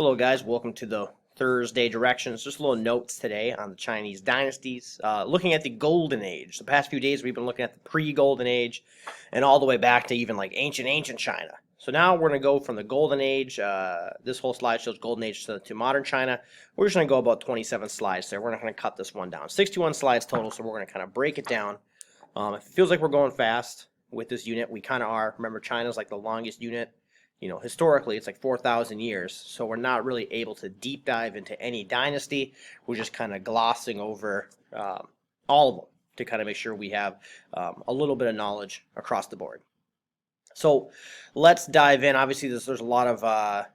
Hello, guys. Welcome to the Thursday Directions. Just little notes today on the Chinese dynasties. Looking at the Golden Age. The past few days, we've been looking at the pre-Golden Age, and all the way back to even like ancient China. So now we're going to go from the Golden Age. This whole slide shows Golden Age to modern China. We're just going to go about 27 slides there. We're not going to cut this one down. 61 slides total, so we're going to kind of break it down. It feels like we're going fast with this unit. We kind of are. Remember, China's like the longest unit. Historically, it's like 4,000 years, so we're not really able to deep dive into any dynasty. We're just kind of glossing over all of them to kind of make sure we have a little bit of knowledge across the board. So let's dive in. Obviously, there's a lot of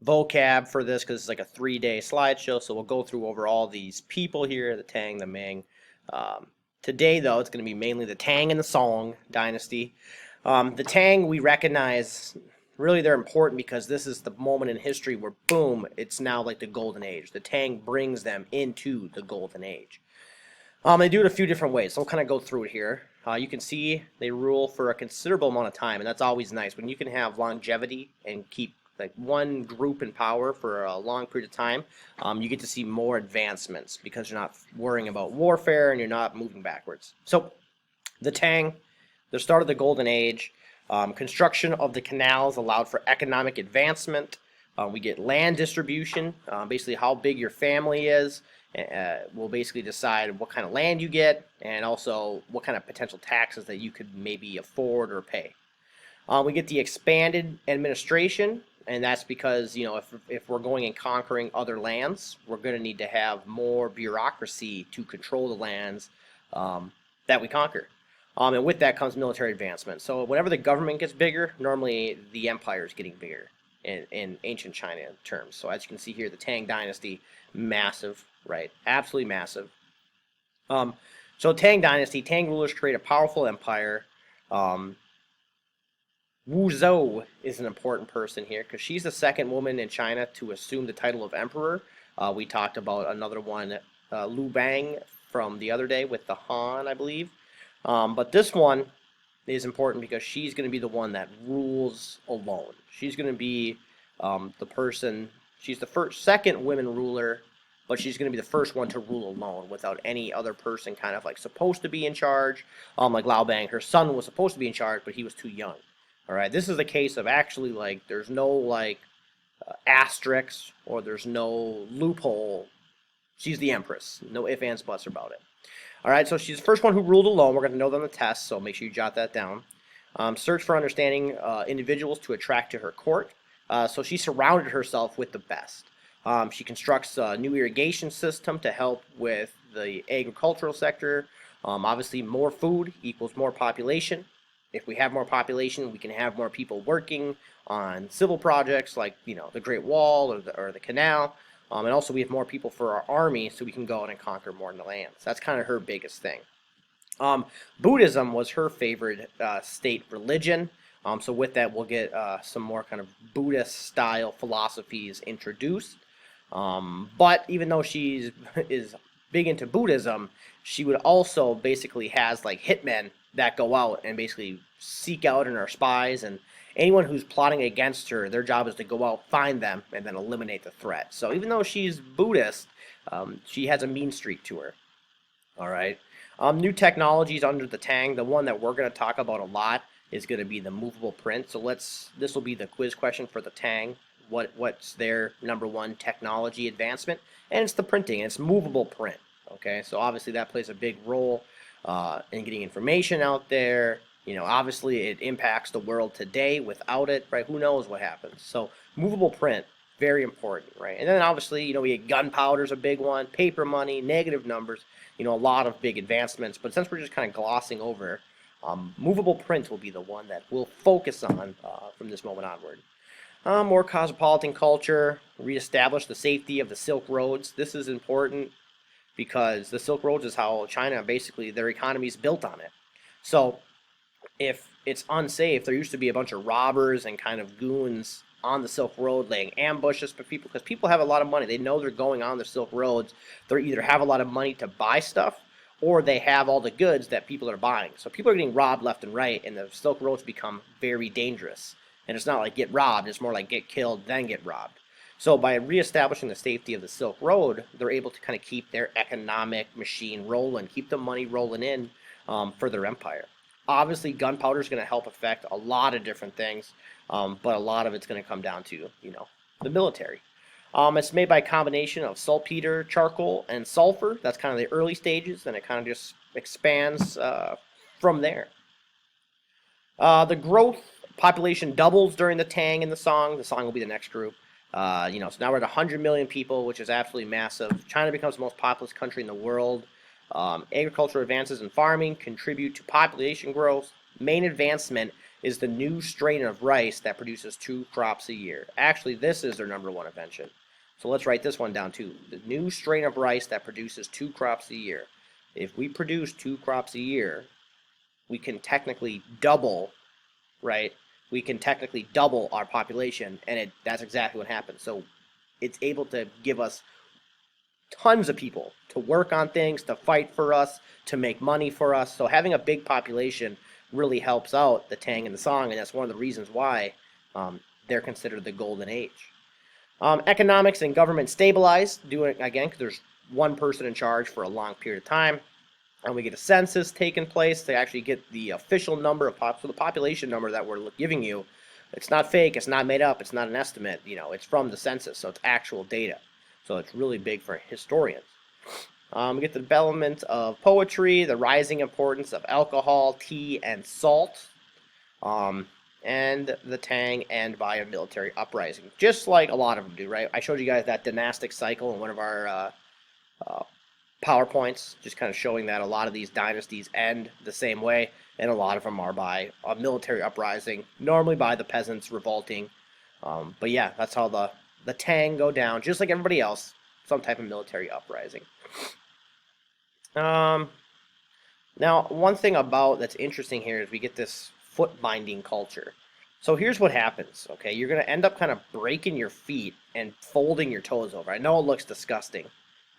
vocab for this because it's like a 3-day slideshow, so we'll go through over all these people here, the Tang, the Ming. Today, though, it's going to be mainly the Tang and the Song dynasty. The Tang, we recognize, really they're important because this is the moment in history where, boom, it's now like the Golden Age. The Tang brings them into the Golden Age. They do it a few different ways, so we'll kind of go through it here. You can see they rule for a considerable amount of time, and that's always nice. When you can have longevity and keep like one group in power for a long period of time, you get to see more advancements because you're not worrying about warfare and you're not moving backwards. So the Tang, the start of the Golden Age, construction of the canals allowed for economic advancement. We get land distribution, basically how big your family is will basically decide what kind of land you get and also what kind of potential taxes that you could maybe afford or pay. We get the expanded administration, and that's because, if we're going and conquering other lands, we're going to need to have more bureaucracy to control the lands that we conquer. And with that comes military advancement. So whenever the government gets bigger, normally the empire is getting bigger in ancient China terms. So as you can see here, the Tang dynasty, massive, right? Absolutely massive. So Tang dynasty, Tang rulers create a powerful empire. Wu Zhou is an important person here because she's the second woman in China to assume the title of emperor. We talked about another one, Lu Bang, from the other day with the Han, I believe. But this one is important because she's going to be the one that rules alone. She's going to be the person, she's the second women ruler, but she's going to be the first one to rule alone without any other person kind of like supposed to be in charge. Like Lao Bang, her son was supposed to be in charge, but he was too young. All right, this is a case of actually like there's no like asterisks or there's no loophole. She's the empress. No ifs, ands, buts about it. All right, so she's the first one who ruled alone. We're going to know that on the test, so make sure you jot that down. Search for understanding individuals to attract to her court. So she surrounded herself with the best. She constructs a new irrigation system to help with the agricultural sector. Obviously, more food equals more population. If we have more population, we can have more people working on civil projects like the Great Wall or the canal. And also we have more people for our army, so we can go out and conquer more in the lands. That's kind of her biggest thing. Buddhism was her favorite state religion. So with that, we'll get some more kind of Buddhist-style philosophies introduced. But even though she is big into Buddhism, she would also basically has like hitmen that go out and basically seek out and are spies, and anyone who's plotting against her, their job is to go out, find them, and then eliminate the threat. So even though she's Buddhist, she has a mean streak to her. All right. New technologies under the Tang. The one that we're going to talk about a lot is going to be the movable print. So this will be the quiz question for the Tang. What's their number one technology advancement? And it's the printing. And it's movable print. Okay. So obviously that plays a big role in getting information out there. Obviously it impacts the world today. Without it, right, who knows what happens. So movable print, very important, right? And then obviously, we get gunpowder is a big one, paper money, negative numbers, a lot of big advancements. But since we're just kind of glossing over, movable print will be the one that we'll focus on from this moment onward. More cosmopolitan culture, reestablish the safety of the Silk Roads. This is important because the Silk Roads is how China, basically, their economy is built on it. So if it's unsafe, there used to be a bunch of robbers and kind of goons on the Silk Road laying ambushes for people because people have a lot of money. They know they're going on the Silk Roads. They either have a lot of money to buy stuff or they have all the goods that people are buying. So people are getting robbed left and right, and the Silk Roads become very dangerous. And it's not like get robbed, it's more like get killed, then get robbed. So by reestablishing the safety of the Silk Road, they're able to kind of keep their economic machine rolling, keep the money rolling in for their empire. Obviously, gunpowder is going to help affect a lot of different things, but a lot of it's going to come down to the military. It's made by a combination of saltpeter, charcoal, and sulfur. That's kind of the early stages, and it kind of just expands from there. The growth population doubles during the Tang in the Song. The Song will be the next group. So now we're at 100 million people, which is absolutely massive. China becomes the most populous country in the world. Agricultural advances in farming contribute to population growth. Main advancement is the new strain of rice that produces 2 crops a year. Actually, this is their number one invention. So let's write this one down too. The new strain of rice that produces 2 crops a year. If we produce 2 crops a year, we can technically double, right? We can technically double our population, and that's exactly what happens. So it's able to give us tons of people to work on things, to fight for us, to make money for us. So having a big population really helps out the Tang and the Song, and that's one of the reasons why they're considered the golden age. Economics and government stabilized, doing again because there's one person in charge for a long period of time, and we get a census taking place to actually get the official number of so the population number that we're giving you. It's not fake, it's not made up, it's not an estimate. It's from the census, so it's actual data. So it's really big for historians. We get the development of poetry, the rising importance of alcohol, tea, and salt. And the Tang end by a military uprising, just like a lot of them do, right? I showed you guys that dynastic cycle in one of our PowerPoints, just kind of showing that a lot of these dynasties end the same way, and a lot of them are by a military uprising, normally by the peasants revolting. But yeah, that's how the Tang go down, just like everybody else, some type of military uprising. Now, one thing that's interesting here is we get this foot binding culture. So here's what happens, okay? You're going to end up kind of breaking your feet and folding your toes over. I know it looks disgusting,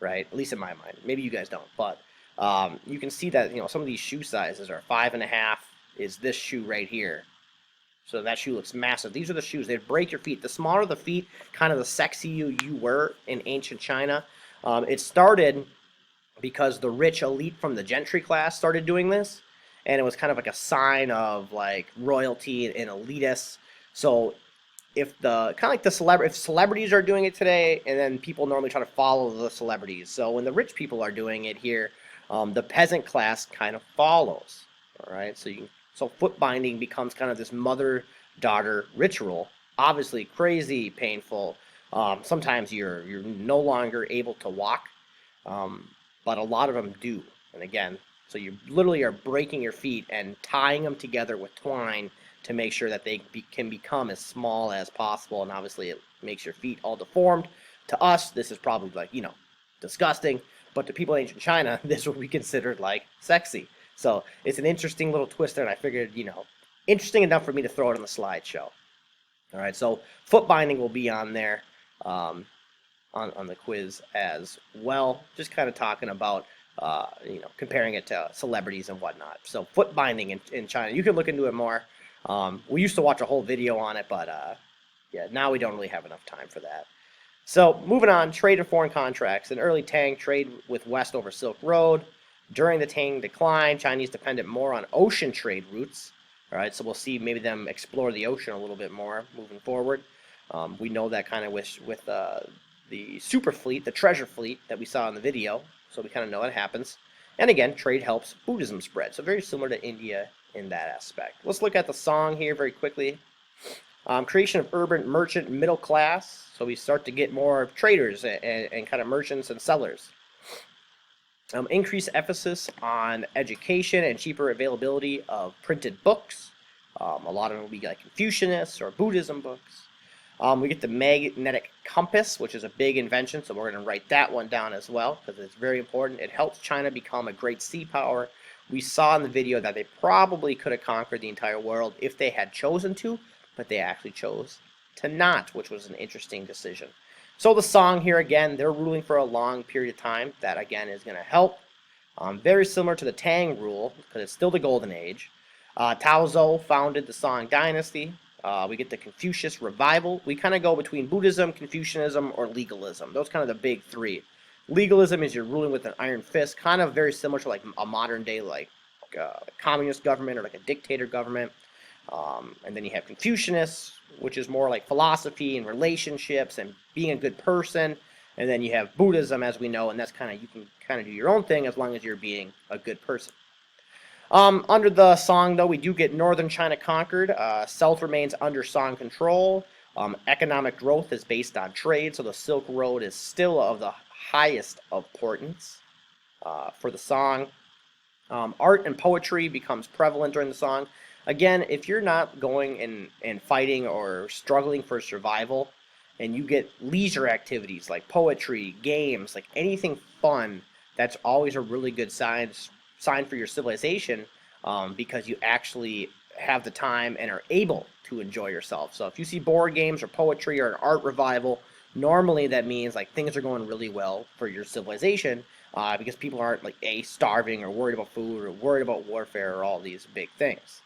right? At least in my mind. Maybe you guys don't, but you can see that some of these shoe sizes are 5.5 is this shoe right here. So that shoe looks massive. These are the shoes. They break your feet. The smaller the feet, kind of the sexier you were in ancient China. It started because the rich elite from the gentry class started doing this, and it was kind of like a sign of like royalty and elitists. So if celebrities are doing it today, and then people normally try to follow the celebrities. So when the rich people are doing it here, the peasant class kind of follows. All right, so foot binding becomes kind of this mother-daughter ritual. Obviously, crazy, painful. Sometimes you're no longer able to walk, but a lot of them do. And again, so you literally are breaking your feet and tying them together with twine to make sure that they can become as small as possible. And obviously, it makes your feet all deformed. To us, this is probably like disgusting, but to people in ancient China, this would be considered like sexy. So it's an interesting little twist there, and I figured, interesting enough for me to throw it on the slideshow. All right, so foot binding will be on there on the quiz as well. Just kind of talking about, comparing it to celebrities and whatnot. So foot binding in China, you can look into it more. We used to watch a whole video on it, but yeah, now we don't really have enough time for that. So moving on, trade and foreign contracts. In early Tang, trade with West over Silk Road. During the Tang decline, Chinese depended more on ocean trade routes. All right, so we'll see maybe them explore the ocean a little bit more moving forward. We know that kind of with the super fleet, the treasure fleet that we saw in the video, so we kind of know what happens. And again, trade helps Buddhism spread, so very similar to India in that aspect. Let's look at the song here very quickly. Creation of urban merchant middle class, so we start to get more traders and kind of merchants and sellers. Increased emphasis on education and cheaper availability of printed books. A lot of them will be like Confucianist or Buddhism books. We get the magnetic compass, which is a big invention, so we're going to write that one down as well because it's very important. It helps China become a great sea power. We saw in the video that they probably could have conquered the entire world if they had chosen to, but they actually chose to not, which was an interesting decision. So the song here, again, they're ruling for a long period of time. That, again, is going to help. Very similar to the Tang rule, because it's still the Golden Age. Tao Zhou founded the Song Dynasty. We get the Confucius revival. We kind of go between Buddhism, Confucianism, or legalism. Those kind of the big three. Legalism is you're ruling with an iron fist, kind of very similar to like a modern day like communist government or like a dictator government. And then you have Confucianists, which is more like philosophy and relationships and being a good person. And then you have Buddhism, as we know, and that's kind of you can kind of do your own thing as long as you're being a good person. Under the Song, though, we do get Northern China conquered. South remains under Song control. Economic growth is based on trade, so the Silk Road is still of the highest importance for the Song. Art and poetry becomes prevalent during the Song. Again, if you're not going and fighting or struggling for survival, and you get leisure activities like poetry, games, like anything fun, that's always a really good sign for your civilization, because you actually have the time and are able to enjoy yourself. So if you see board games or poetry or an art revival, normally that means like things are going really well for your civilization, because people aren't like starving or worried about food or worried about warfare or all these big things.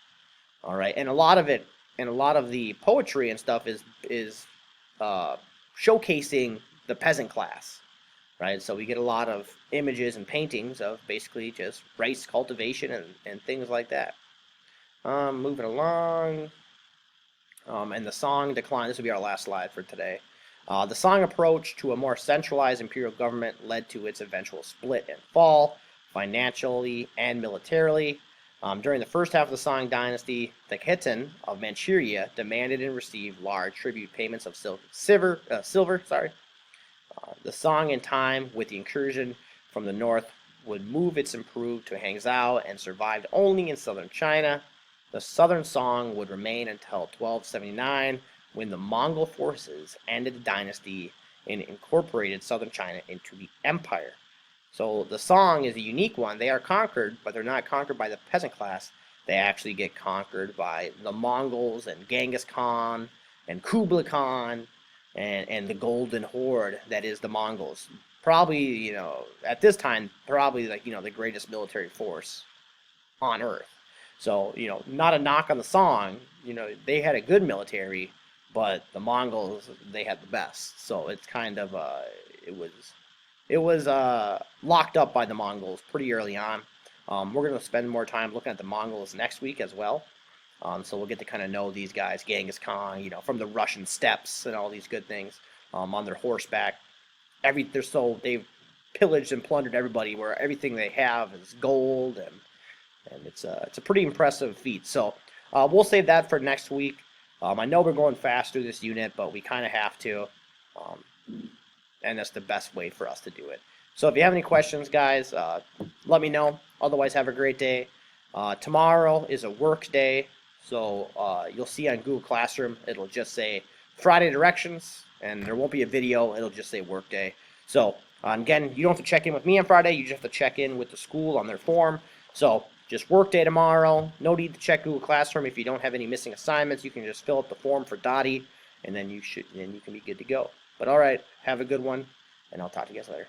All right, and a lot of it, and a lot of the poetry and stuff is showcasing the peasant class, right? So we get a lot of images and paintings of basically just rice cultivation and things like that. Moving along, and the Song decline. This will be our last slide for today. The Song approach to a more centralized imperial government led to its eventual split and fall, financially and militarily. During the first half of the Song dynasty, the Khitan of Manchuria demanded and received large tribute payments of silver. The Song, in time, with the incursion from the north, would move its improved to Hangzhou and survived only in southern China. The southern Song would remain until 1279, when the Mongol forces ended the dynasty and incorporated southern China into the empire. So the Song is a unique one. They are conquered, but they're not conquered by the peasant class. They actually get conquered by the Mongols and Genghis Khan and Kublai Khan and the Golden Horde that is the Mongols. Probably, at this time, probably like, the greatest military force on earth. So, not a knock on the Song. They had a good military, but the Mongols, they had the best. So it's kind of, it was locked up by the Mongols pretty early on. We're going to spend more time looking at the Mongols next week as well. So we'll get to kind of know these guys, Genghis Khan, from the Russian steppes and all these good things, on their horseback. They've pillaged and plundered everybody, where everything they have is gold, and it's a pretty impressive feat. So we'll save that for next week. I know we're going fast through this unit, but we kind of have to. And that's the best way for us to do it. So if you have any questions, guys, let me know. Otherwise, have a great day. Tomorrow is a work day, so you'll see on Google Classroom, it'll just say Friday directions, and there won't be a video. It'll just say work day. So again, you don't have to check in with me on Friday. You just have to check in with the school on their form. So just work day tomorrow. No need to check Google Classroom. If you don't have any missing assignments, you can just fill out the form for Dottie, and then you can be good to go. But all right, have a good one, and I'll talk to you guys later.